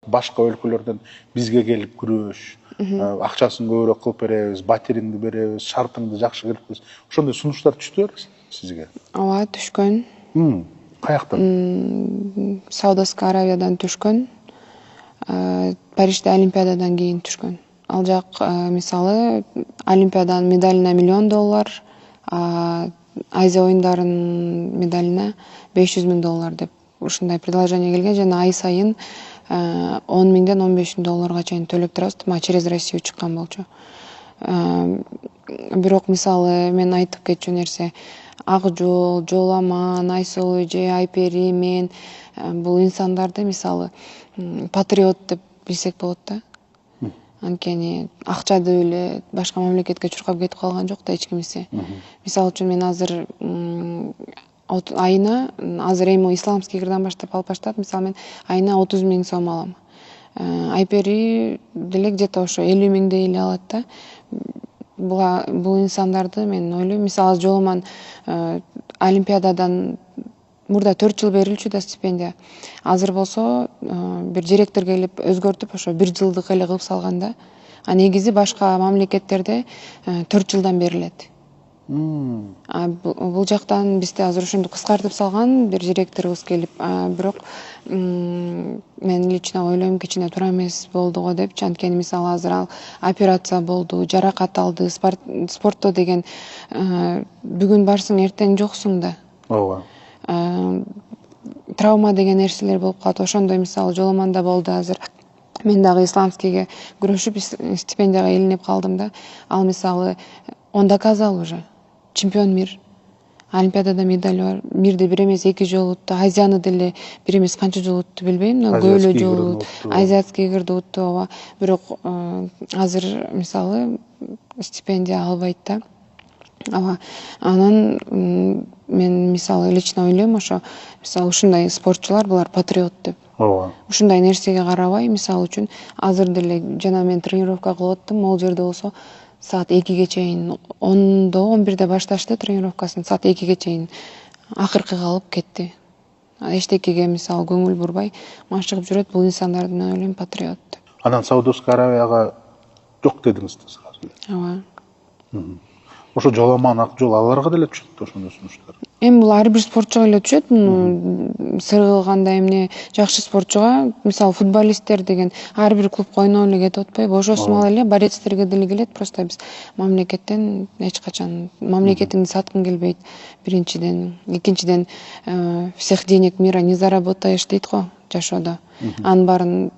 башка өлкөлөрдөн бизге келип күрөш, акчасын көбүрөөк кылып беребиз, батириңди беребиз, шартыңды жакшы кириткиз. Ошондой сунуштар түштү беле сизге? Ооба, түшкөн. Каяктан? Саудовская Аравиядан түшкөн. Парижде Олимпиададан кийин түшкөн. Ал жак мисалы Олимпиаданын медалина $1 000 000, Азия оюндарынын медалина $500 000 деп ушундай предложение келген, жана ай сайын $10 000 $15 000 чейин төлөп турабыз. Мага через Россию чыккан болчу. Бирок мисалы мен айтып кетчү нерсе, Ак жол, Жоламан, Айсулуу же Айпери, мен бул инсандарды мисалы патриот деп билсек болот да. Анткени акчады эле башка мамлекетке чуркап кетип калган жок да эч кимиси. Мисалы үчүн мен азыр айына, азыр эми исламский кырдан баштап алып баштап, мисалы мен айына 30 000 сом алам. Айпери деле где-то ошо 50 000 эле алат да. Бул инсандарды мен ойлойм, мисалы Жоламан Олимпиададан мурда 4 жыл берилчү да стипендия. Азыр болсо бир директор келип өзгөртүп ошо 1 жылдык эле кылып салган да. А негизи башка мамлекеттерде 4 жылдан берилет. Бул жактан бизде азыр ошондо кыскартып салган бир директорубуз келип, бирок мен лично ойлойм, кичине туура эмес болду го депчи. Анткени мисалы азыр ал операция болду, жаракат алды, спортто деген бүгүн барсың, эртең жоксуң да. Ооба. Травма деген нерселер болуп калат. Ошондой мисалы Жоламанда болду азыр. Мен дагы исламскийге күрөшүп стипендияга илинип калдым да. Ал мисалы он доказал уже. Чемпион мир. Олимпиадада медаль бар. Мирди бир эмес 2 жолу утту. Азияны деле бир эмес канча жолу утту билбейм, но көйлө жолу, азиатский игрди утту, ооба. Бирок азыр мисалы стипендия албайт да. Ооба. Анан мен мисалы лично ойлойм, ошо мисалы ушундай спортчулар булар патриот деп. Ооба. Ушундай нерсеге карабай, мисалы үчүн азыр деле жана мен тренировка кылып аттым, могул жерде болсо саат 2ге чейин, 10-11 башташты тренировкасын, саат 2ге чейин акыркы калып кетти. Эчтекеге мисалы көңүл бурбай машыгып жүрөт, бул инсандарды мен ойлойм патриот деп. Анан Саудовская Аравияга жок дедиңиз да сразу. Ооба. Ошо Жоламан, Ак жол аларга деле түшөт ошондой сунуштар. Эми бул ар бир спортчуга эле түшөт. Сыргылганда эмне жакшы спортчуга, мисалы футболисттер деген ар бир клубка ойноп эле кетип атпайбы? Ошосу мал эле борецтерге деле келет. Просто биз мамлекеттен эч качан мамлекетиңди саткың келбейт. Биринчиден, экинчиден всех денег мира не заработаешь дейт го жашоодо. Анын баарын